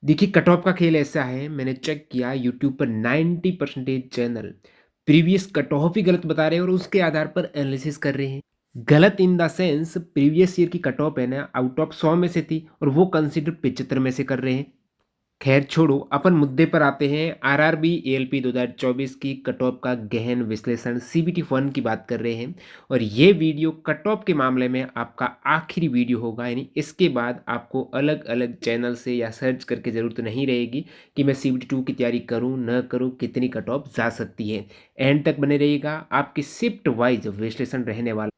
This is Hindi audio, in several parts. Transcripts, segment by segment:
देखिए, कट ऑफ का खेल ऐसा है, मैंने चेक किया यूट्यूब पर 90% चैनल प्रीवियस कट ऑफ ही गलत बता रहे हैं और उसके आधार पर एनालिसिस कर रहे हैं। गलत in the sense previous year की कट ऑफ है ना, आउट ऑफ 100 में से थी और वो कंसीडर 75 में से कर रहे हैं। खैर छोड़ो, अपन मुद्दे पर आते हैं। आरआरबी एएलपी 2024 की कट ऑफ का गहन विश्लेषण सीबीटी 1 की बात कर रहे हैं और ये वीडियो कट ऑफ के मामले में आपका आखिरी वीडियो होगा। यानी इसके बाद आपको अलग अलग चैनल से या सर्च करके ज़रूरत नहीं रहेगी कि मैं सीबीटी 2 की तैयारी करूं न करूं, कितनी कट ऑफ जा सकती है। एंड तक बने रहिएगा, आपकी शिफ्ट वाइज विश्लेषण रहने वाला।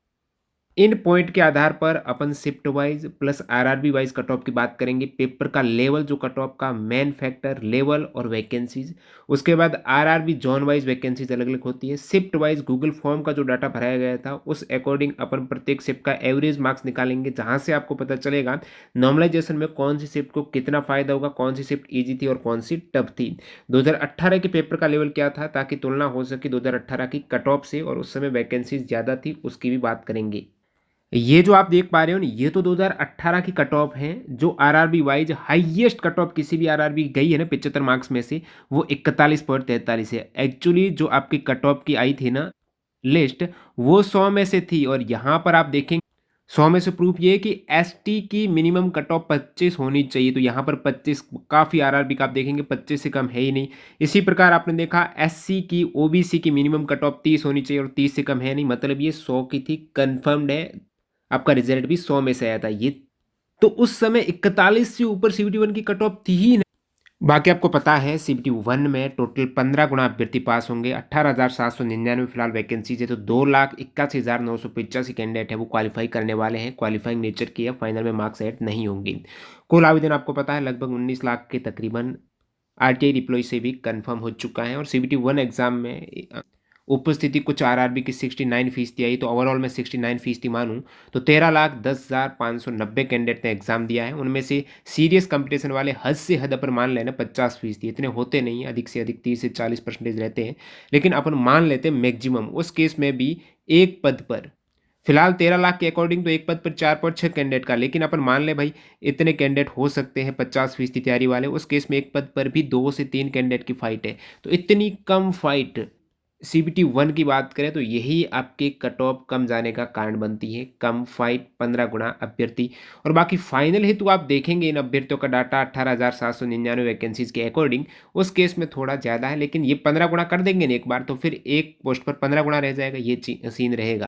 इन पॉइंट के आधार पर अपन shift wise plus RRB wise cut off की बात करेंगे। पेपर का लेवल, जो कट ऑफ का मेन फैक्टर लेवल और वैकेंसीज। उसके बाद आरआरबी जोन वाइज वैकेंसीज अलग अलग होती है। शिफ्ट वाइज गूगल फॉर्म का जो डाटा भराया गया था उस अकॉर्डिंग अपन प्रत्येक शिफ्ट का एवरेज मार्क्स निकालेंगे, जहां से आपको पता चलेगा नॉर्मलाइजेशन में कौन सी शिफ्ट को कितना फायदा होगा, कौन सी शिफ्ट ईजी थी और कौन सी टफ थी। 2018 के पेपर का लेवल क्या था, ताकि तुलना हो सके 2018 की कट ऑफ से, और उस समय वैकेंसीज ज़्यादा थी उसकी भी बात करेंगे। ये जो आप देख पा रहे हो ना, ये तो 2018 की कट ऑफ है। जो RRB wise highest cut off किसी भी आरआरबी गई है ना 75 मार्क्स में से, वो 41.43 है। एक्चुअली जो आपकी कट ऑफ की आई थी ना लिस्ट, वो 100 में से थी। और यहाँ पर आप देखेंगे 100 में से प्रूफ ये है कि एसटी की मिनिमम कट ऑफ 25 होनी चाहिए, तो यहाँ पर 25 काफ़ी आरआरबी का आप देखेंगे 25 से कम है ही नहीं। इसी प्रकार आपने देखा एससी की ओबीसी की मिनिमम कट ऑफ 30 होनी चाहिए और 30 से कम है नहीं, मतलब ये 100 की थी, कंफर्म्ड है। आपका रिजल्ट भी 100 में से आया था ये। तो उस समय 41 से ऊपर सीबीटी 1 की कट ऑफ थी ही नहीं। बाकी आपको पता है सीबीटी 1 में टोटल 15 गुना अभ्यर्थी पास होंगे। 18,799 फिलहाल वैकेंसीज है, तो 2,81,985 कैंडिडेट है वो क्वालिफाई करने वाले हैं। क्वालिफाइंग नेचर की है, फाइनल में मार्क्स ऐड नहीं होंगे। कुल आवेदन आपको पता है लगभग 19 लाख के तकरीबन आरटीआई रिप्लॉय से भी कंफर्म हो चुका है। और सीबीटी 1 एग्जाम में उपस्थिति कुछ आरआरबी की 69% आई, तो ओवरऑल में 69% मानूं तो 13,10,590 कैंडिडेट ने एग्जाम दिया है। उनमें से सीरियस कंपटीशन वाले हद से हद अपन मान लेना 50%, इतने होते नहीं, अधिक से अधिक 30 से 40% रहते हैं, लेकिन अपन मान लेते हैं मैक्सिमम। उस केस में भी एक पद पर फिलहाल 13 लाख के अकॉर्डिंग तो एक पद पर 4.6 कैंडिडेट का, लेकिन अपन मान ले भाई इतने कैंडिडेट हो सकते हैं 50% तैयारी वाले, उस केस में एक पद पर भी 2 से 3 कैंडिडेट की फाइट है। तो इतनी कम फाइट सीबीटी 1 की बात करें तो यही आपके कट ऑफ कम जाने का कारण बनती है। कम फाइट, 15 गुना अभ्यर्थी। और बाकी फाइनल हेतु आप देखेंगे इन अभ्यर्थियों का डाटा 18,799 वैकेंसीज के अकॉर्डिंग, उस केस में थोड़ा ज़्यादा है, लेकिन ये 15 गुना कर देंगे ना एक बार, तो फिर एक पोस्ट पर 15 गुना रह जाएगा, ये सीन रहेगा।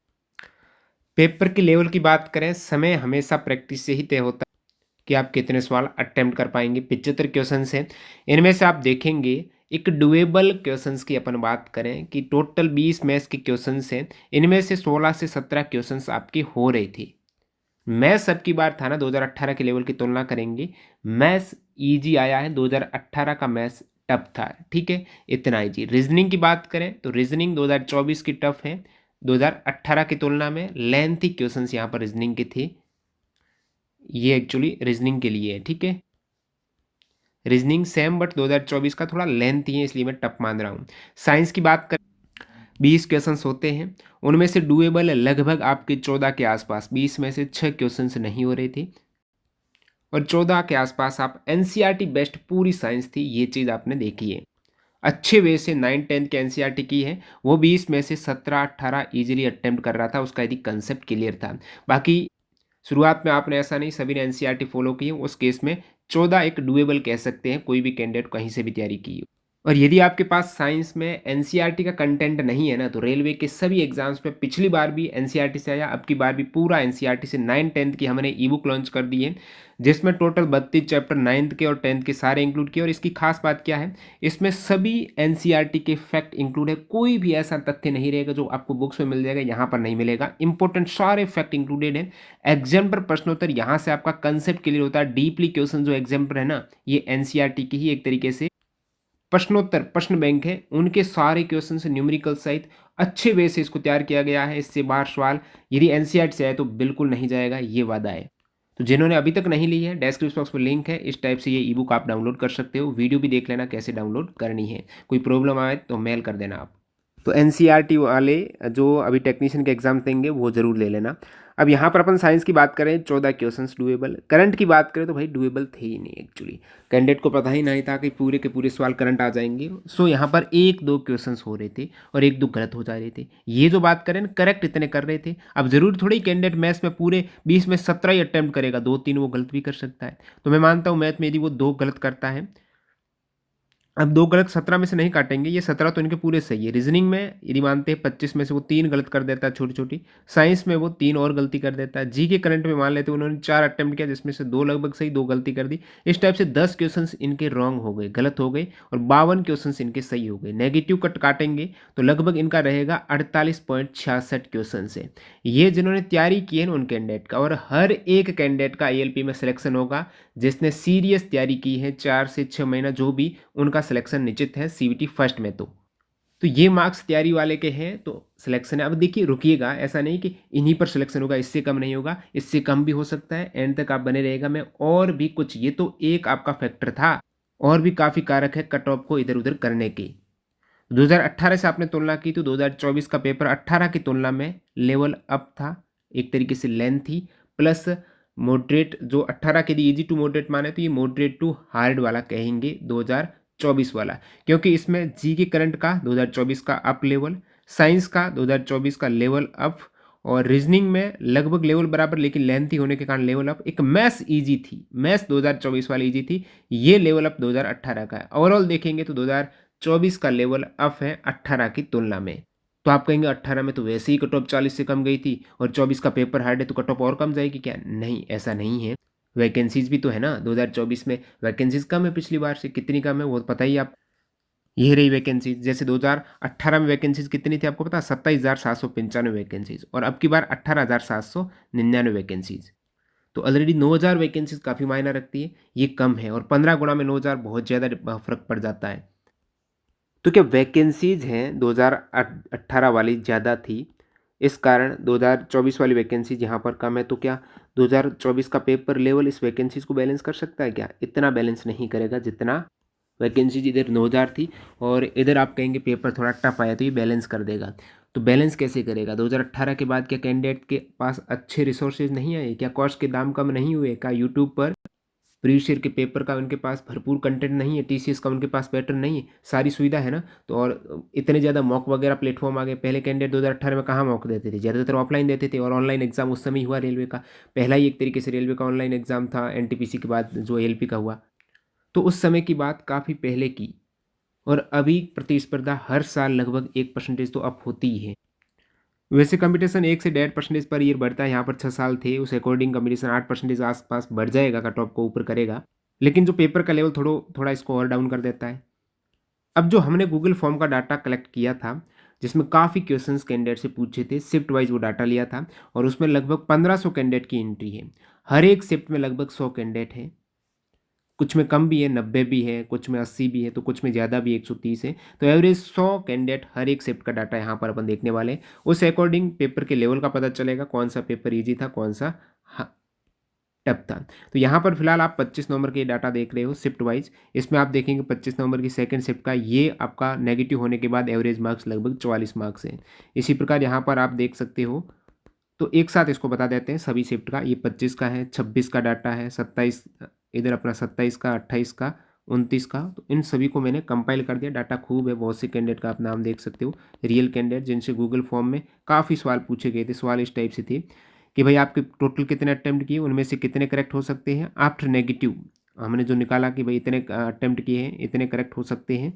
पेपर के लेवल की बात करें, समय हमेशा प्रैक्टिस से ही तय होता है कि आप कितने सवाल अटेम्प्ट कर पाएंगे। 75 क्वेश्चन हैं, इनमें से आप देखेंगे एक डुएबल क्वेश्चंस की अपन बात करें कि टोटल 20 मैथ्स के क्वेश्चंस हैं, इनमें से 16 से 17 क्वेश्चंस आपके हो रहे थे। मैथ्स अब की बार था ना 2018 के लेवल की तुलना करेंगे, मैथ्स ईजी आया है, 2018 का मैथ्स टफ था, ठीक है, इतना ईजी। रीजनिंग की बात करें तो रीजनिंग 2024 की टफ है 2018 की तुलना में। लेंथी क्वेश्चंस यहाँ पर रीजनिंग के थे, ये एक्चुअली रीजनिंग के लिए है, ठीक है। रीजनिंग सेम बट 2024 का थोड़ा लेंथ ही है, इसलिए मैं टफ मान रहा हूँ। साइंस की बात करें 20 क्वेश्चंस होते हैं, उनमें से डुएबल है लगभग आपके 14 के आसपास, 20 में से 6 क्वेश्चंस नहीं हो रहे थे और 14 के आसपास आप एनसीईआरटी बेस्ट पूरी साइंस थी, ये चीज़ आपने देखी है। अच्छे वे से 9-10 की एनसीईआरटी की है, वो 20 में से 17-18 इजीली अटेम्प्ट कर रहा था, उसका यदि कंसेप्ट क्लियर था। बाकी शुरुआत में आपने ऐसा नहीं सभी ने एनसीईआरटी फॉलो की है, उस केस में 14 एक डुएबल कह सकते हैं, कोई भी कैंडिडेट कहीं से भी तैयारी की हो। और यदि आपके पास साइंस में एनसीईआरटी का कंटेंट नहीं है ना, तो रेलवे के सभी एग्जाम्स में पिछली बार भी एनसीईआरटी से आया, अब की बार भी पूरा एनसीईआरटी से 9-10 की हमने ई बुक लॉन्च कर दी है, जिसमें टोटल 32 चैप्टर 9th के और 10th के सारे इंक्लूड किए। और इसकी खास बात क्या है, इसमें सभी एनसीईआरटी के फैक्ट इंक्लूड है, कोई भी ऐसा तथ्य नहीं रहेगा जो आपको बुक्स में मिल जाएगा यहाँ पर नहीं मिलेगा। इंपॉर्टेंट सारे फैक्ट इंक्लूडेड है। एग्जाम पर प्रश्नोत्तर यहाँ से आपका कंसेप्ट क्लियर होता है। डीपली क्वेश्चन जो एग्जाम पर है ना, ये एनसीईआरटी की ही एक तरीके से प्रश्नोत्तर प्रश्न बैंक है, उनके सारे क्वेश्चन से न्यूमेरिकल सहित अच्छे वे से इसको तैयार किया गया है। इससे बाहर सवाल यदि एनसीईआरटी से आए तो बिल्कुल नहीं जाएगा, ये वादा है। तो जिन्होंने अभी तक नहीं ली है, डिस्क्रिप्शन बॉक्स में लिंक है, इस टाइप से ये ई बुक आप डाउनलोड कर सकते हो। वीडियो भी देख लेना कैसे डाउनलोड करनी है, कोई प्रॉब्लम आए तो मेल कर देना आप। तो एनसीईआरटी वाले जो अभी टेक्नीशियन के एग्जाम देंगे वो जरूर ले लेना। अब यहाँ पर अपन साइंस की बात करें, 14 क्वेश्चंस डुएबल। करंट की बात करें तो भाई डुएबल थे ही नहीं एक्चुअली, कैंडिडेट को पता ही नहीं था कि पूरे के पूरे सवाल करंट आ जाएंगे। सो यहाँ पर एक दो क्वेश्चंस हो रहे थे और एक दो गलत हो जा रहे थे। ये जो बात करें ना, करेक्ट इतने कर रहे थे। अब जरूर थोड़ी कैंडिडेट मैथ्स में पूरे 20 में 17 ही अटेम्प्ट करेगा, 2-3 वो गलत भी कर सकता है। तो मैं मानता हूँ मैथ में यदि वो 2 गलत करता है, अब 2 गलत 17 में से नहीं काटेंगे, ये 17 तो इनके पूरे सही है। रीजनिंग में यदि मानते हैं 25 में से वो 3 गलत कर देता है छोटी छोटी, साइंस में वो 3 और गलती कर देता है, जी के करंट में मान लेते हैं उन्होंने 4 अटेम्प्ट किया जिसमें से 2 लगभग सही, 2 गलती कर दी। इस टाइप से 10 क्वेश्चंस इनके रॉन्ग हो गए, गलत हो गए, और 52 क्वेश्चंस इनके सही हो गए। नेगेटिव कट काटेंगे तो लगभग इनका रहेगा 48.66 क्वेश्चन है। ये जिन्होंने तैयारी की है ना उन कैंडिडेट का, और हर एक कैंडिडेट का ALP में सिलेक्शन होगा जिसने सीरियस तैयारी की है 4 से 6 महीना, जो भी उनका सिलेक्शन निश्चित है CVT फर्स्ट में। तो ये मार्क्स तैयारी वाले के हैं तो सिलेक्शन है। अब देखिए रुकिएगा, ऐसा नहीं कि इन्हीं पर सिलेक्शन होगा, इससे कम नहीं होगा, इससे कम भी हो सकता है। एंड तक आप बने रहेगा। मैं और भी कुछ, ये तो एक आपका फैक्टर था, और भी काफ़ी कारक है कट ऑफ को इधर उधर करने के। 2018 से आपने तुलना की तो 2024 का पेपर 18 की तुलना में लेवल अप था, एक तरीके से लेंथ थी, प्लस मॉडरेट। जो 18 के लिए इजी टू मॉडरेट माने तो ये मॉडरेट टू हार्ड वाला कहेंगे 2024 वाला, क्योंकि इसमें जी के करंट का 2024 का अप लेवल, साइंस का 2024 का लेवल अप, और रीजनिंग में लगभग लेवल बराबर लेकिन लेंथी होने के कारण लेवल अप। एक मैथ्स इजी थी, मैथ्स 2024 वाली इजी थी, ये लेवल अप 2018 का है। ओवरऑल देखेंगे तो 2024 का लेवल अप है 18 की तुलना में। तो आप कहेंगे 18 में तो वैसे ही कट ऑफ 40 से कम गई थी और 24 का पेपर हार्ड है तो कट ऑफ और कम जाएगी क्या? नहीं, ऐसा नहीं है। वैकेंसीज भी तो है ना, 2024 में वैकेंसीज कम है पिछली बार से। कितनी कम है वो पता ही आप, ये रही वैकेंसीज। जैसे 2018 में वैकेंसीज कितनी थी आपको पता? 27,795 वैकेंसीज, और अब की बार 18,799 वैकेंसीज। तो ऑलरेडी 9,000 वैकेंसीज काफ़ी मायना रखती है, ये कम है, और 15 गुना में 9,000 बहुत ज़्यादा फर्क पड़ जाता है। तो क्या वैकेंसीज हैं 2018 वाली ज़्यादा थी, इस कारण 2024 वाली वैकेंसीज यहाँ पर कम है। तो क्या 2024 का पेपर लेवल इस वैकेंसीज को बैलेंस कर सकता है क्या? इतना बैलेंस नहीं करेगा जितना वैकेंसीज इधर 9,000 थी, और इधर आप कहेंगे पेपर थोड़ा टफ आया तो ये बैलेंस कर देगा। तो बैलेंस कैसे करेगा? 2018 के बाद क्या कैंडिडेट के पास अच्छे रिसोर्सेज नहीं आए? क्या कॉस्ट के दाम कम नहीं हुए? क्या यूट्यूब पर प्रीवियस ईयर के पेपर का उनके पास भरपूर कंटेंट नहीं है? TCS का उनके पास पैटर्न नहीं है? सारी सुविधा है ना। तो और इतने ज़्यादा मॉक वगैरह प्लेटफॉर्म आ गए। पहले कैंडिडेट 2018 में कहाँ मॉक देते थे? ज़्यादातर ऑफलाइन देते थे, और ऑनलाइन एग्जाम उस समय हुआ रेलवे का, पहला ही एक तरीके से रेलवे का ऑनलाइन एग्जाम था NTPC के बाद जो ALP का हुआ। तो उस समय की बात काफ़ी पहले की, और अभी प्रतिस्पर्धा हर साल लगभग 1% तो अप होती ही है। वैसे कंपटीशन 1 से 1.5% पर ईयर बढ़ता है। यहाँ पर 6 साल थे, उस अकॉर्डिंग कंपटीशन 8% आसपास बढ़ जाएगा, कट ऑफ को ऊपर करेगा। लेकिन जो पेपर का लेवल थोड़ा इसको और डाउन कर देता है। अब जो हमने गूगल फॉर्म का डाटा कलेक्ट किया था, जिसमें काफ़ी क्वेश्चंस कैंडिडेट से पूछे थे, शिफ्ट वाइज वो डाटा लिया था, और उसमें लगभग 1500 कैंडिडेट की एंट्री है। हर एक शिफ्ट में लगभग 100 कैंडिडेट है, कुछ में कम भी है, 90 भी है, कुछ में 80 भी है, तो कुछ में ज़्यादा भी 130 है। तो एवरेज 100 कैंडिडेट हर एक शिफ्ट का डाटा यहाँ पर अपन देखने वाले हैं। उस अकॉर्डिंग पेपर के लेवल का पता चलेगा, कौन सा पेपर ईजी था, कौन सा टफ था। तो यहाँ पर फिलहाल आप 25 नवंबर के डाटा देख रहे हो शिफ्ट वाइज। इसमें आप देखेंगे 25 नवंबर की सेकंड शिफ्ट का ये आपका नेगेटिव होने के बाद एवरेज मार्क्स लगभग 44 मार्क्स हैं। इसी प्रकार यहाँ पर आप देख सकते हो। तो एक साथ इसको बता देते हैं सभी शिफ्ट का। ये 25 का है, 26 का डाटा है, 27 इधर अपना 27 का, 28 का, 29 का। तो इन सभी को मैंने कंपाइल कर दिया। डाटा खूब है, बहुत से कैंडिडेट का आप नाम देख सकते हो, रियल कैंडिडेट जिनसे गूगल फॉर्म में काफ़ी सवाल पूछे गए थे। सवाल इस टाइप से थे कि भाई आपके टोटल कितने अटैम्प्ट किए, उनमें से कितने करेक्ट हो सकते हैं आफ्टर नेगेटिव। हमने जो निकाला कि भाई इतने अटैम्प्ट किए हैं, इतने करेक्ट हो सकते हैं।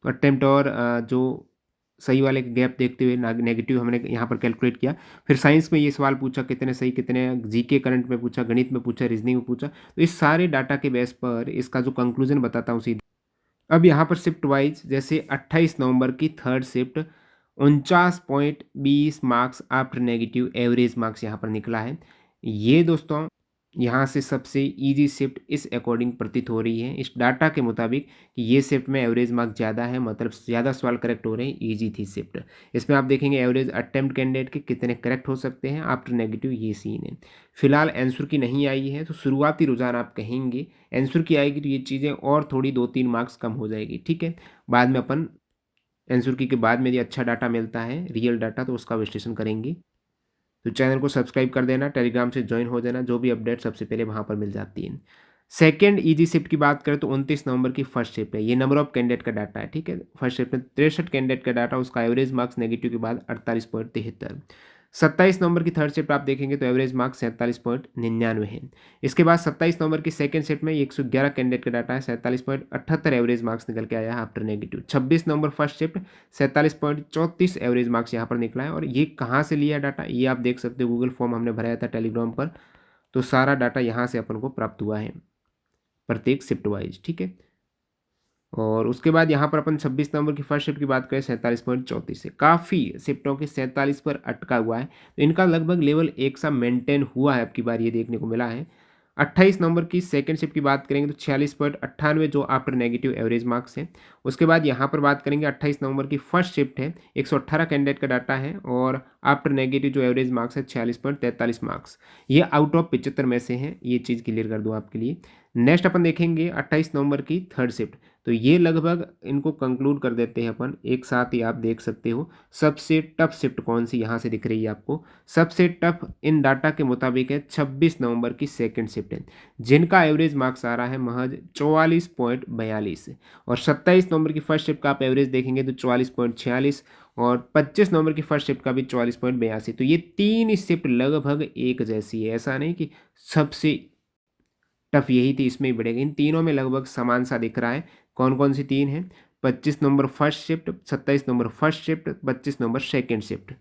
तो अटैम्प्ट और जो सही वाले गैप देखते हुए नेगेटिव हमने यहाँ पर कैलकुलेट किया। फिर साइंस में ये सवाल पूछा कितने सही, कितने जीके करंट में पूछा, गणित में पूछा, रीजनिंग में पूछा। तो इस सारे डाटा के बेस पर इसका जो कंक्लूजन बताता हूँ सीधे। अब यहाँ पर शिफ्ट वाइज जैसे 28 नवंबर की third shift 49.20 marks after negative average marks यहाँ पर निकला है। ये दोस्तों यहाँ से सबसे इजी शिफ्ट इस अकॉर्डिंग प्रतीत हो रही है, इस डाटा के मुताबिक, कि ये शिफ्ट में एवरेज मार्क्स ज़्यादा है, मतलब ज़्यादा सवाल करेक्ट हो रहे हैं, इजी थी शिफ्ट। इसमें आप देखेंगे एवरेज अटेम्प्ट कैंडिडेट के कितने करेक्ट हो सकते हैं आफ्टर नेगेटिव, ये सीन है। फिलहाल आंसर की नहीं आई है, तो शुरुआती रुझान आप कहेंगे। आंसर की आएगी तो ये चीज़ें और थोड़ी 2-3 मार्क्स कम हो जाएगी, ठीक है। बाद में अपन एंसर की के बाद में यदि अच्छा डाटा मिलता है, रियल डाटा, तो उसका विश्लेषण करेंगे। तो चैनल को सब्सक्राइब कर देना, टेलीग्राम से ज्वाइन हो जाना, जो भी अपडेट सबसे पहले वहाँ पर मिल जाती है। सेकंड ईजी शिफ्ट की बात करें तो 29 नवंबर की फर्स्ट शिफ्ट है। ये नंबर ऑफ कैंडिडेट का डाटा है, ठीक है। फर्स्ट शिफ्ट में 63 कैंडिडेट का डाटा, उसका एवरेज मार्क्स नेगेटिव के बाद 48.73। 27 नवंबर की थर्ड शिफ्ट आप देखेंगे तो एवरेज मार्क्स 47.99 है। इसके बाद 27 नवंबर की सेकंड शिफ्ट में 111 कैंडिडेट का डाटा है, 47.78 एवरेज मार्क्स निकल के आया है आफ्टर नेगेटिव। 26 नवंबर फर्स्ट शिफ्ट 47.34 एवरेज मार्क्स यहाँ पर निकला है। और ये कहाँ से लिया डाटा, ये आप देख सकते हो, गूगल फॉर्म हमने भराया था टेलीग्राम पर, तो सारा डाटा यहाँ से अपन को प्राप्त हुआ है प्रत्येक शिफ्ट वाइज, ठीक है। और उसके बाद यहाँ पर अपन 26 नवंबर की फर्स्ट शिफ्ट की बात करें 47.34 से, काफ़ी शिफ्टों के 47 पर अटका हुआ है, तो इनका लगभग लेवल एक सा मेंटेन हुआ है, अब की बार ये देखने को मिला है। 28 नवंबर की सेकंड शिफ्ट की बात करेंगे तो 46.98 जो आफ्टर नेगेटिव एवरेज मार्क्स है। उसके बाद यहाँ पर बात करेंगे 28 नवंबर की फर्स्ट शिफ्ट है, 118 कैंडिडेट का डाटा है और आफ्टर नेगेटिव जो एवरेज मार्क्स है 46.43 मार्क्स। ये आउट ऑफ 75 में से हैं, ये चीज़ क्लियर कर दूँ आपके लिए। नेक्स्ट अपन देखेंगे 28 नवंबर की थर्ड शिफ्ट, तो ये लगभग इनको कंक्लूड कर देते हैं अपन एक साथ ही। आप देख सकते हो सबसे टफ शिफ्ट कौन सी यहाँ से दिख रही है आपको। सबसे टफ इन डाटा के मुताबिक है 26 नवंबर की सेकंड शिफ्ट है, जिनका एवरेज मार्क्स आ रहा है महज 44.42। और 27 नवंबर की फर्स्ट शिफ्ट का आप एवरेज देखेंगे तो 44.46 और 25 नवंबर की फर्स्ट शिफ्ट का भी 44.82। तो ये तीन शिफ्ट लगभग एक जैसी है, ऐसा नहीं कि सबसे टफ यही थी इसमें ही बढ़ेगा। इन तीनों में लगभग समान सा दिख रहा है। कौन कौन सी तीन है? 25 नवंबर फर्स्ट शिफ्ट, 27 नवंबर फर्स्ट शिफ्ट, 25 नवंबर सेकंड शिफ्ट।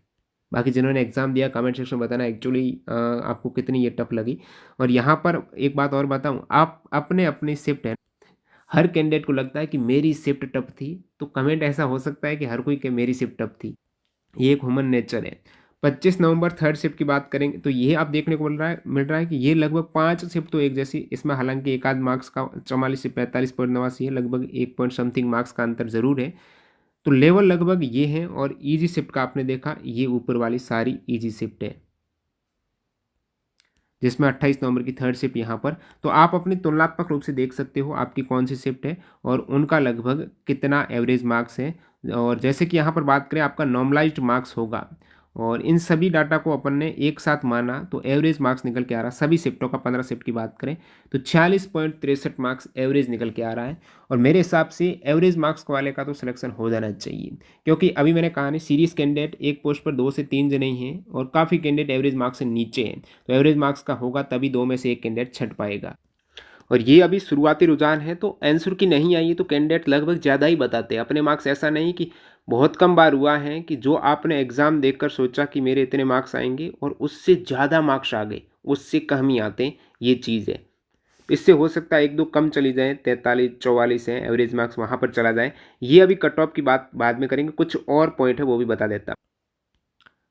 बाकी जिन्होंने एग्जाम दिया कमेंट सेक्शन में बताना एक्चुअली आपको कितनी ये टफ लगी। और यहाँ पर एक बात और बताऊँ, आप अपने अपनी शिफ्ट है, हर कैंडिडेट को लगता है कि मेरी शिफ्ट टफ थी, तो कमेंट ऐसा हो सकता है कि हर कोई के मेरी शिफ्ट टफ थी, ये एक ह्यूमन नेचर है। 25 नवंबर थर्ड शिफ्ट की बात करेंगे तो ये आप देखने को मिल रहा है कि ये लगभग 5 शिफ्ट तो एक जैसी, इसमें हालांकि एक आध मार्क्स का 44 से 45.89 है, लगभग 1 पॉइंट समथिंग मार्क्स का अंतर जरूर है। तो लेवल लगभग ये है। और ईजी शिफ्ट का आपने देखा, ये ऊपर वाली सारी ईजी शिफ्ट है, जिसमें 28 नवंबर की थर्ड शिफ्ट यहाँ पर। तो आप अपनी तुलनात्मक रूप से देख सकते हो आपकी कौन सी शिफ्ट है और उनका लगभग कितना एवरेज मार्क्स है। और जैसे कि यहाँ पर बात करें आपका नॉर्मलाइज्ड मार्क्स होगा, और इन सभी डाटा को अपन ने एक साथ माना तो एवरेज मार्क्स निकल के आ रहा है सभी शिफ्टों का। 15 शिफ्ट की बात करें तो 46.63 मार्क्स एवरेज निकल के आ रहा है। और मेरे हिसाब से एवरेज मार्क्स वाले का तो सिलेक्शन हो जाना चाहिए, क्योंकि अभी मैंने कहा नहीं, सीरीज कैंडिडेट एक पोस्ट पर 2 से 3 जने ही हैं और काफ़ी कैंडिडेट एवरेज मार्क्स से नीचे हैं। तो एवरेज मार्क्स का होगा तभी 2 में से एक कैंडिडेट छट पाएगा। और ये अभी शुरुआती रुझान है, तो आंसर की नहीं आई है तो कैंडिडेट लगभग ज़्यादा ही बताते हैं अपने मार्क्स। ऐसा नहीं कि बहुत कम बार हुआ है कि जो आपने एग्ज़ाम देखकर सोचा कि मेरे इतने मार्क्स आएंगे और उससे ज़्यादा मार्क्स आ गए, उससे कम ही आते, ये चीज़ है। इससे हो सकता है एक दो कम चली जाए, 43-44 है एवरेज मार्क्स, वहाँ पर चला जाए। ये अभी कट ऑफ की बात बाद में करेंगे, कुछ और पॉइंट है वो भी बता देता।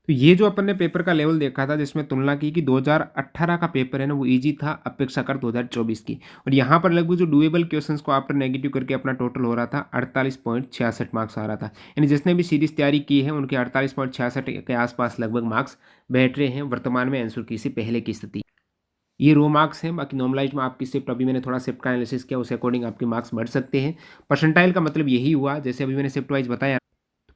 तो ये जो अपन ने पेपर का लेवल देखा था, जिसमें तुलना की कि 2018 का पेपर है ना, वो इजी था अपेक्षाकृत 2024 की। और यहाँ पर लगभग जो डुएबल क्वेश्चंस को आफ्टर नेगेटिव करके अपना टोटल हो रहा था 48.66 मार्क्स आ रहा था। यानी जिसने भी सीरीज तैयारी की है उनके 48.66 के आसपास लगभग मार्क्स बैठ रहे हैं वर्तमान में आंसर की से पहले की स्थिति। ये रो मार्क्स हैं, बाकी नॉर्मलाइज में आपकी शिफ्ट, अभी मैंने थोड़ा शिफ्ट का एनालिसिस किया, उस अकॉर्डिंग आपके मार्क्स बढ़ सकते हैं। परसेंटाइल का मतलब यही हुआ, जैसे अभी मैंने शिफ्ट वाइज बताया।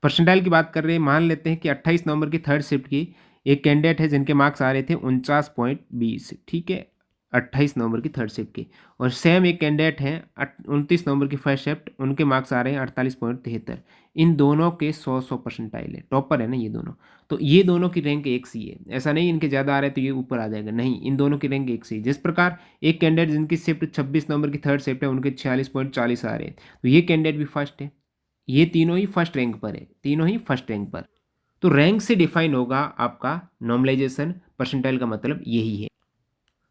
परसेंटाइल की बात कर रहे हैं, मान लेते हैं कि 28 नवंबर की थर्ड शिफ्ट की एक कैंडिडेट है जिनके मार्क्स आ रहे थे 49.20, ठीक है, 28 नवंबर की थर्ड शिफ्ट की। और सेम एक कैंडिडेट हैं 29 नवंबर की फर्स्ट शिफ्ट, उनके मार्क्स आ रहे हैं 48.73। इन दोनों के 100 परसेंटाइल है, टॉपर है ना ये दोनों। तो ये दोनों की रैंक एक सी है, ऐसा नहीं इनके ज़्यादा आ रहे तो ये ऊपर आ जाएगा, नहीं, इन दोनों की रैंक एक सी। जिस प्रकार एक कैंडिडेट जिनकी शिफ्ट 26 नवंबर की थर्ड शिफ्ट है उनके 46.40 आ रहे हैं, तो ये कैंडिडेट भी फर्स्ट है। ये तीनों ही फर्स्ट रैंक पर है, तीनों ही फर्स्ट रैंक पर। तो रैंक से डिफाइन होगा आपका नॉर्मलाइजेशन, परसेंटाइल का मतलब यही है।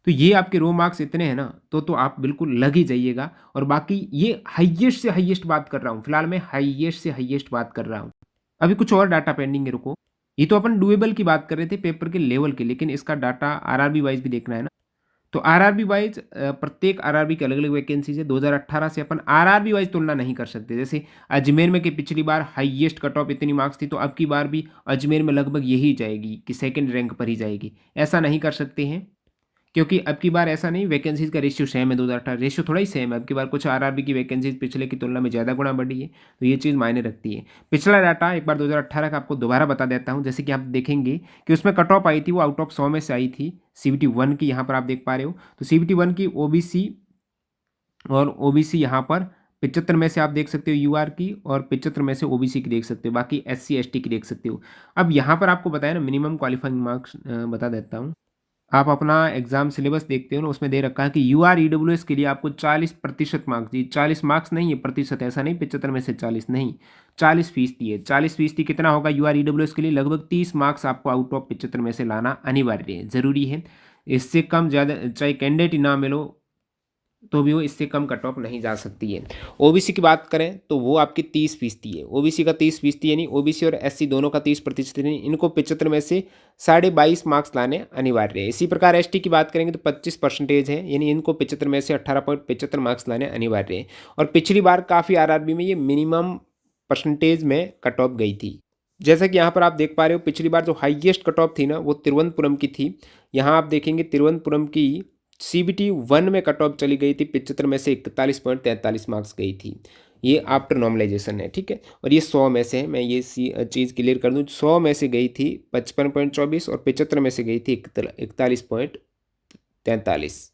तो ये आपके रो मार्क्स इतने हैं ना, तो आप बिल्कुल लग ही जाइएगा। और बाकी ये हाईएस्ट से हाईएस्ट बात कर रहा हूँ, फिलहाल मैं हाईएस्ट से हाईएस्ट बात कर रहा हूँ। अभी कुछ और डाटा पेंडिंग है, रुको। ये तो अपन डुएबल की बात कर रहे थे पेपर के लेवल की, लेकिन इसका डाटा आरआरबी वाइज भी देखना है ना। तो आरआरबी वाइज प्रत्येक आरआरबी की अलग अलग वैकेंसीज है। 2018 से अपन आरआरबी वाइज तुलना नहीं कर सकते। जैसे अजमेर में कि पिछली बार हाईएस्ट कट ऑफ इतनी मार्क्स थी, तो अब की बार भी अजमेर में लगभग यही जाएगी कि सेकंड रैंक पर ही जाएगी, ऐसा नहीं कर सकते हैं। क्योंकि अब की बार ऐसा नहीं वैकेंसीज़ का रेशियो सेम है 2018 रेशियो थोड़ा ही सेम है। अब की बार कुछ आरआरबी की वैकेंसीज़ पिछले की तुलना में ज़्यादा गुना बढ़ी है, तो ये चीज़ मायने रखती है। पिछला डाटा एक बार 2018 का आपको दोबारा बता देता हूँ, जैसे कि आप देखेंगे कि उसमें कट ऑफ आई थी, वो आउट ऑफ 100 में से आई थी, सीबीटी 1 की यहाँ पर आप देख पा रहे हो। तो सीबीटी 1 की ओबीसी और ओबीसी यहाँ पर 75 में से आप देख सकते हो यूआर की, और 75 में से ओबीसी की देख सकते हो, बाकी एससी एसटी की देख सकते हो। अब यहाँ पर आपको बताया ना मिनिमम क्वालिफाइंग मार्क्स बता देता हूँ। आप अपना एग्जाम सिलेबस देखते हो ना, उसमें दे रखा है कि यू आर ईडब्ल्यूएस के लिए आपको 40% मार्क्स जी, 40 मार्क्स नहीं है प्रतिशत, ऐसा नहीं 75 में से 40 नहीं, 40% है। 40% कितना होगा यू आर ईडब्ल्यूएस के लिए? लगभग 30 मार्क्स आपको आउट ऑफ 75 में से लाना अनिवार्य है, ज़रूरी है। इससे कम ज़्यादा चाहे कैंडिडेट ही ना मिलो तो भी वो इससे कम कट ऑफ नहीं जा सकती है। ओबीसी की बात करें तो वो आपकी 30% है। ओबीसी का 30% यानी ओबीसी और एससी दोनों का 30% यानी इनको 75 में से 22.5 मार्क्स लाने अनिवार्य है। इसी प्रकार एसटी की बात करेंगे तो 25% है, यानी इनको 75 में से 18.75 मार्क्स लाने अनिवार्य है। और पिछली बार काफ़ी आरआरबी में ये मिनिमम परसेंटेज में कट ऑफ गई थी। जैसा कि यहाँ पर आप देख पा रहे हो, पिछली बार जो हाईएस्ट कट ऑफ थी ना वो तिरुवनंतपुरम की थी। यहाँ आप देखेंगे तिरुवनंतपुरम की सीबीटी 1 में कट ऑफ चली गई थी, 75 में से 41.43 मार्क्स गई थी। ये आफ्टर नॉर्मलाइजेशन है, ठीक है। और ये 100 में से है, मैं ये चीज़ क्लियर कर दूँ, 100 में से गई थी 55.24 और 75 में से गई थी 41.43।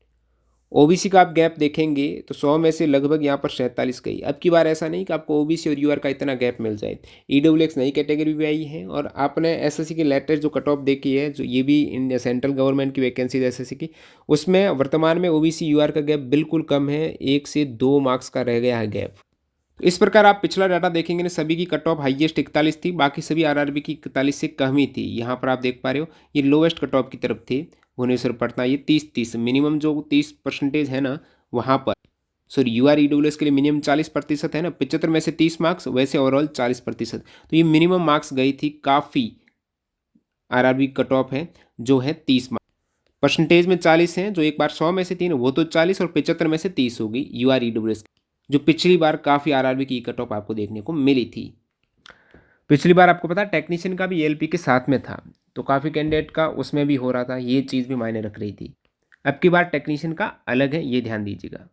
ओबीसी का आप गैप देखेंगे तो 100 में से लगभग यहाँ पर 47 गई। अब की बार ऐसा नहीं कि आपको ओबीसी और यूआर का इतना गैप मिल जाए। ईडब्ल्यूएक्स नई कैटेगरी भी आई है, और आपने एसएससी की लेटेस्ट जो कट ऑफ देखी है, जो ये भी इंडिया सेंट्रल गवर्नमेंट की वैकेंसी एसएससी की, उसमें वर्तमान में ओबीसी यूआर का गैप बिल्कुल कम है, 1 से 2 मार्क्स का रह गया है गैप। इस प्रकार आप पिछला डाटा देखेंगे ना, सभी की कट ऑफ हाईएस्ट 41 थी, बाकी सभी आरआरबी की 41 से कम ही थी। यहाँ पर आप देख पा रहे हो ये लोवेस्ट कट ऑफ की तरफ थे, भुवनेश्वर पटना ये 30 मिनिमम जो 30% है ना वहाँ पर, सॉरी यू आर ईडब्ल्यूएस के लिए मिनिमम 40% है ना, 75 में से 30 मार्क्स, वैसे ओवरऑल 40%। तो ये मिनिमम मार्क्स गई थी, काफ़ी आरआरबी कट ऑफ है जो है 30 मार्क्स। परसेंटेज में 40 हैं, जो एक बार 100 में से 3 वो तो 40, और 75 में से 30 होगी यू आर ईडब्ल्यूएस, जो पिछली बार काफ़ी आरआरबी की कट ऑफ आपको देखने को मिली थी। पिछली बार आपको पता टेक्नीशियन का भी एएलपी के साथ में था, तो काफ़ी कैंडिडेट का उसमें भी हो रहा था, ये चीज़ भी मायने रख रही थी। अब की बार टेक्नीशियन का अलग है, ये ध्यान दीजिएगा।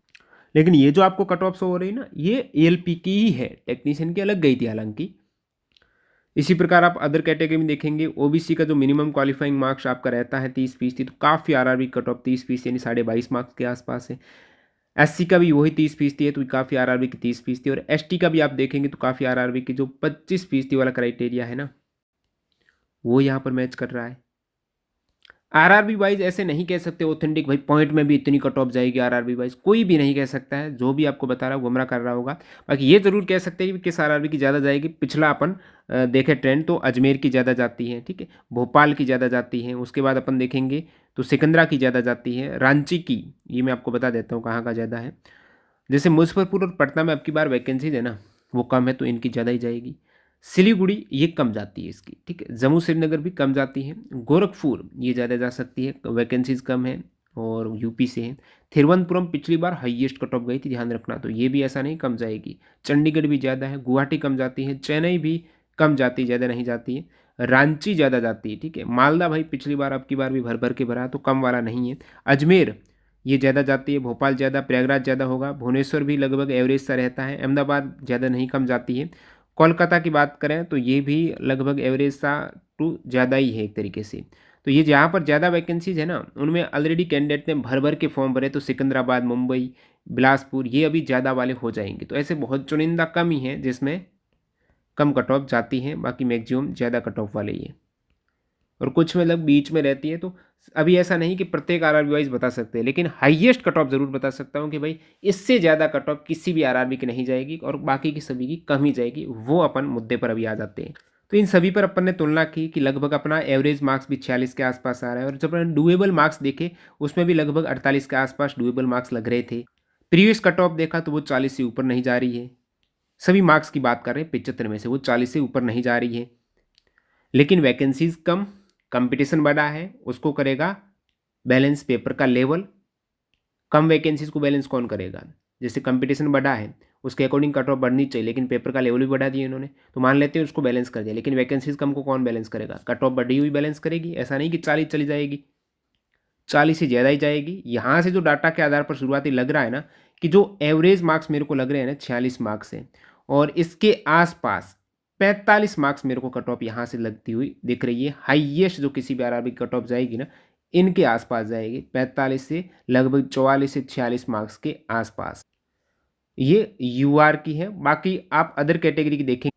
लेकिन ये जो आपको कट ऑफ शो हो रही है ना, ये एएलपी की ही है, टेक्नीशियन की अलग गई थी हालांकि। इसी प्रकार आप अदर कैटेगरी में देखेंगे, ओबीसी का जो मिनिमम क्वालिफाइंग मार्क्स आपका रहता है 30%, तो काफ़ी आरआरबी कट ऑफ 30% यानी 22.5 मार्क्स के आसपास है। एससी का भी वही 30% है, तो काफ़ी आरआरबी की 30%, और एसटी का भी आप देखेंगे तो काफ़ी आरआरबी की जो 25% वाला क्राइटेरिया है ना, वो यहाँ पर मैच कर रहा है। आरआरबी वाइज ऐसे नहीं कह सकते ऑथेंटिक भाई पॉइंट में भी इतनी कट ऑफ जाएगी आरआरबी वाइज, कोई भी नहीं कह सकता है, जो भी आपको बता रहा है गुमराह कर रहा होगा। बाकी ये जरूर कह सकते हैं कि किस आरआरबी की ज़्यादा जाएगी। पिछला अपन देखे ट्रेंड तो अजमेर की ज़्यादा जाती है, ठीक है, भोपाल की ज़्यादा जाती है, उसके बाद अपन देखेंगे तो सिकंदरा की ज़्यादा जाती है, रांची की, ये मैं आपको बता देता हूँ कहाँ का ज़्यादा है। जैसे मुजफ्फरपुर और पटना में अब की बार वैकेंसीज है ना वो कम है, तो इनकी ज़्यादा ही जाएगी। सिलीगुड़ी ये कम जाती है इसकी, ठीक है, जम्मू श्रीनगर भी कम जाती है, गोरखपुर ये ज़्यादा जा सकती है, वैकेंसीज कम है और यूपी से है। तिरुवनंतपुरम पिछली बार हाईएस्ट कट ऑफ गई थी, ध्यान रखना, तो ये भी ऐसा नहीं कम जाएगी। चंडीगढ़ भी ज़्यादा है, गुवाहाटी कम जाती है, चेन्नई भी कम जाती है, ज़्यादा नहीं जाती है, रांची ज़्यादा जाती है, ठीक है, मालदा भाई पिछली बार अब की बार भी भर भर के भरा, तो कम वाला नहीं है। अजमेर ये ज़्यादा जाती है, भोपाल ज़्यादा, प्रयागराज ज़्यादा होगा, भुवनेश्वर भी लगभग एवरेज सा रहता है, अहमदाबाद ज़्यादा नहीं कम जाती है। कोलकाता की बात करें तो ये भी लगभग एवरेज सा टू ज़्यादा ही है एक तरीके से। तो ये जहाँ पर ज़्यादा वैकेंसीज है ना उनमें ऑलरेडी कैंडिडेट ने भर भर के फॉर्म भरे, तो सिकंदराबाद, मुंबई, बिलासपुर ये अभी ज़्यादा वाले हो जाएंगे। तो ऐसे बहुत चुनिंदा कम ही हैं जिसमें कम कट ऑफ जाती हैं, बाकी मैक्सिमम ज़्यादा कट ऑफ वाले ही हैं, और कुछ मतलब बीच में रहती है। तो अभी ऐसा नहीं कि प्रत्येक आरआरबी वाइज बता सकते हैं, लेकिन हाईएस्ट कट ऑफ जरूर बता सकता हूँ कि भाई इससे ज़्यादा कट ऑफ किसी भी आरआरबी की नहीं जाएगी, और बाकी की सभी की कम ही जाएगी। वो अपन मुद्दे पर अभी आ जाते हैं। तो इन सभी पर अपन ने तुलना की कि लगभग अपना एवरेज मार्क्स भी 46 के आसपास आ रहा है, और जब अपन डुएबल मार्क्स देखे उसमें भी लगभग 48 के आसपास डुएबल मार्क्स लग रहे थे। प्रीवियस कट ऑफ देखा तो वो 40 से ऊपर नहीं जा रही है। सभी मार्क्स की बात कर रहे हैं, 75 में से वो 40 से ऊपर नहीं जा रही है। लेकिन वैकेंसीज कम, कंपटीशन बढ़ा है, उसको करेगा बैलेंस पेपर का लेवल। कम वैकेंसीज को बैलेंस कौन करेगा? जैसे कंपटीशन बढ़ा है उसके अकॉर्डिंग कट ऑफ बढ़नी चाहिए, लेकिन पेपर का लेवल भी बढ़ा दिया इन्होंने, तो मान लेते हैं उसको बैलेंस कर दिया। लेकिन वैकेंसीज कम को कौन बैलेंस करेगा? कट ऑफ बढ़ी हुई बैलेंस करेगी, ऐसा नहीं कि 40 चली जाएगी। 40 से ज़्यादा ही जाएगी। यहाँ से जो डाटा के आधार पर शुरुआती लग रहा है ना कि जो एवरेज मार्क्स मेरे को लग रहे हैं ना 46 मार्क्स हैं और इसके आसपास 45 मार्क्स मेरे को कट ऑफ यहाँ से लगती हुई दिख रही है। हाईएस्ट जो किसी भी आरआरबी कट ऑफ जाएगी ना इनके आसपास जाएगी, 45 से लगभग 44 से 46 मार्क्स के आसपास। ये यूआर की है। बाकी आप अदर कैटेगरी की देखें,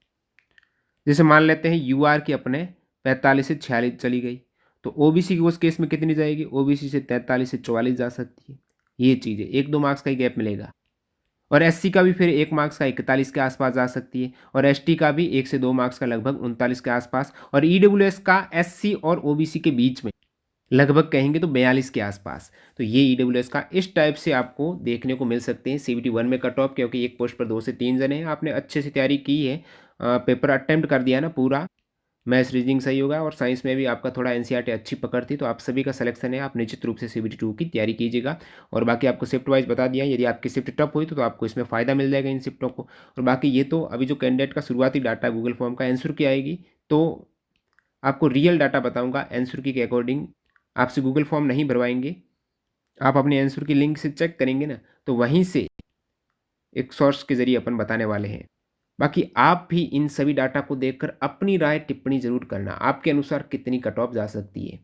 जैसे मान लेते हैं यूआर की अपने 45 से 46 चली गई, तो ओबीसी की उस केस में कितनी जाएगी? ओबीसी से 43 से 44 जा सकती है। ये चीज़ है, 1-2 मार्क्स का ही गैप मिलेगा। और एससी का भी फिर 1 मार्क्स का 41 के आसपास जा सकती है और एसटी का भी 1 से 2 मार्क्स का लगभग 39 के आसपास और ईडब्ल्यूएस का एससी और ओबीसी के बीच में लगभग कहेंगे तो 42 के आसपास। तो ये ईडब्ल्यूएस का इस टाइप से आपको देखने को मिल सकते हैं सीबीटी 1 में कट ऑफ, क्योंकि एक पोस्ट पर 2 से 3 जने हैं। आपने अच्छे से तैयारी की है, पेपर अटेम्प्ट कर दिया ना पूरा, मैथ्स रीजनिंग सही होगा और साइंस में भी आपका थोड़ा एनसीईआरटी अच्छी पकड़ थी, तो आप सभी का सिलेक्शन है। आप निश्चित रूप से सीबीटी 2 की तैयारी कीजिएगा। और बाकी आपको शिफ्ट वाइज बता दिया, यदि आपकी शिफ्ट टफ हुई तो आपको इसमें फ़ायदा मिल जाएगा इन शिफ्टों को। और बाकी ये तो अभी जो कैंडिडेट का शुरुआती डाटा गूगल फॉर्म का आंसर की आएगी, तो आपको रियल डाटा बताऊंगा आंसर की के अकॉर्डिंग। आपसे गूगल फॉर्म नहीं भरवाएंगे, आप अपने आंसर की लिंक से चेक करेंगे ना, तो वहीं से एक सोर्स के जरिए अपन बताने वाले हैं। बाकी आप भी इन सभी डाटा को देखकर अपनी राय टिप्पणी जरूर करना, आपके अनुसार कितनी कट ऑफ जा सकती है।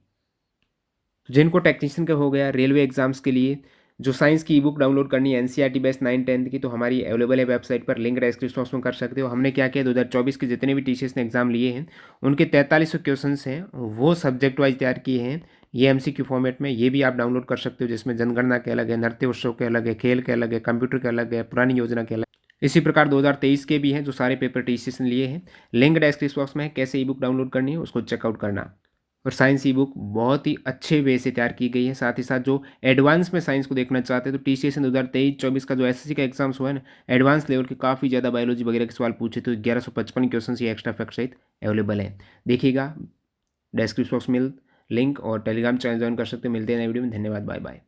तो जिनको टेक्नीशियन का हो गया रेलवे एग्जाम्स के लिए, जो साइंस की ई बुक डाउनलोड करनी है एनसीईआरटी बेस्ड 9-10 की, तो हमारी अवेलेबल है वेबसाइट पर, लिंक डिस्क्रिप्शन बॉक्स में कर सकते हो। हमने क्या किया, 2024 के जितने भी टीचर्स ने एग्जाम लिए हैं उनके 4300 क्वेश्चन हैं, वो सब्जेक्ट वाइज तैयार किए हैं। ये एमसीक्यू फॉर्मेट में, ये भी आप डाउनलोड कर सकते हो, जिसमें जनगणना के अलग है, नृत्य उत्सव के अलग है, खेल के अलग है, कंप्यूटर के अलग है, पुरानी योजना के अलग। इसी प्रकार 2023 के भी हैं जो सारे पेपर टीचर्स ने लिए हैं। लिंक डिस्क्रिप्शन बॉक्स में है, कैसे ई बुक डाउनलोड करनी है उसको चेकआउट करना। और साइंस ई बुक बहुत ही अच्छे वे से तैयार की गई है। साथ ही साथ जो एडवांस में साइंस को देखना चाहते हैं तो टीसीएस ने 2023-24 का जो एसएससी का एग्जाम्स हुआ है ना, एडवांस लेवल के काफ़ी ज़्यादा बायोलॉजी वगैरह के सवाल पूछे, तो 1155 क्वेश्चन ये एक्स्ट्रा फैक्ट सहित अवेलेबल है। देखिएगा डिस्क्रिप्शन बॉक्स में लिंक, और टेलीग्राम चैनल ज्वाइन कर सकते हो। मिलते हैं नए वीडियो में, धन्यवाद, बाय बाय।